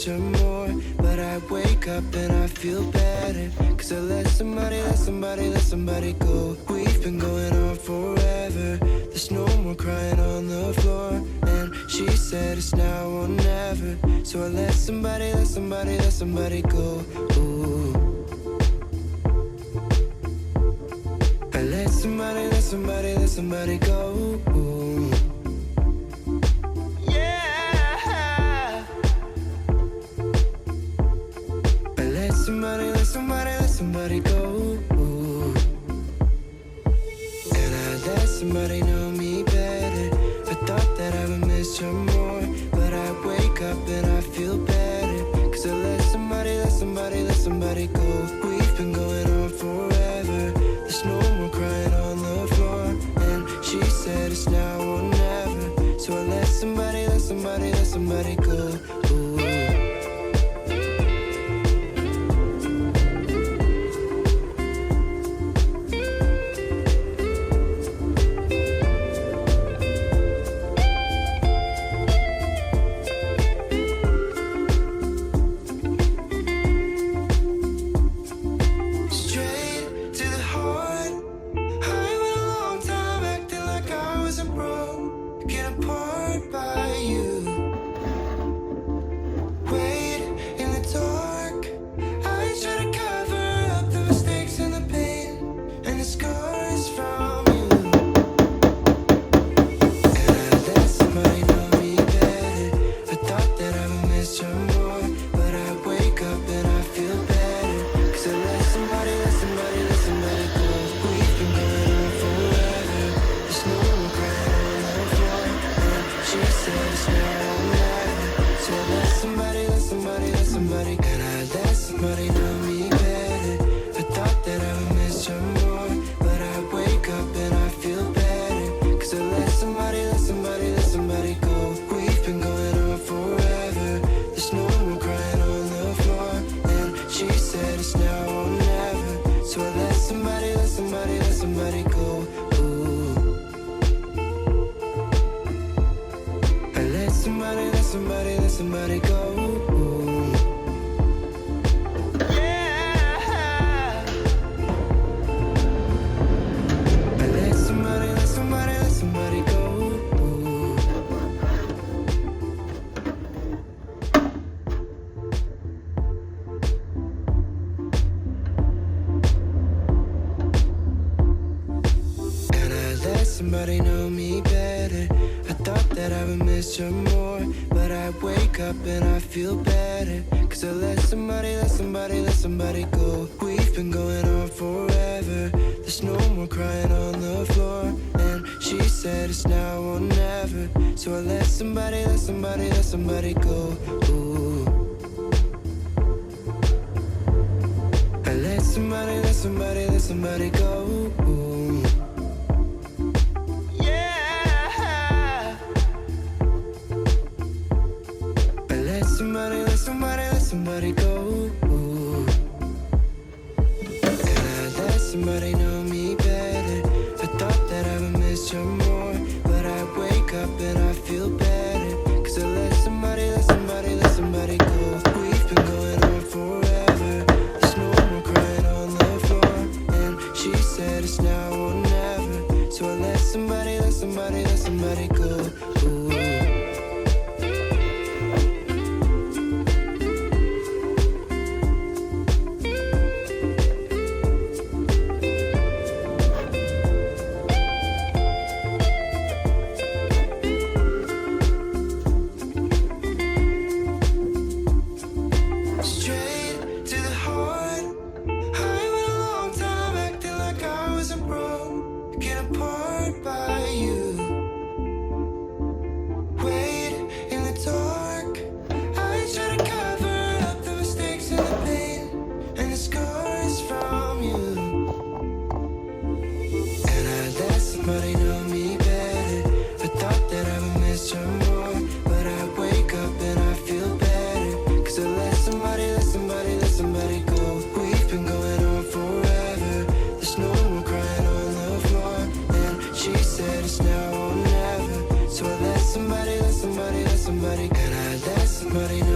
missed you more. But I wake up and I feel better, 'cause I let somebody go. We've been going on forever. There's no more crying on the floor. And she said it's now or never. So I let somebody go. Ooh. I let somebody go. Ooh. Yeah. I let somebody go. Ooh. And I let somebody know me better. I thought that I would miss you more, but I wake up and I feel better, 'cause I let somebody go. We've been going on forever. There's no more crying on the floor. And she said it's now or never. So I let somebody go. Ooh. Somebody go. Ooh. Yeah. I let somebody go. Ooh. And I let somebody know me better. I thought that I would miss you more, but I wake up and I feel better, 'cause I let somebody go. We've been going on forever. There's no more crying on the floor. And she said it's now or never. So I let somebody go. Ooh. I let somebody go. Ooh. Somebody go. Ooh. And I let somebody know me better. I thought that I would miss you more, but I wake up and I feel better, 'cause I let somebody go. We've been going on forever. There's no more crying on the floor. And she said it's now or never. So I let somebody go. Ooh. somebody, and I let somebody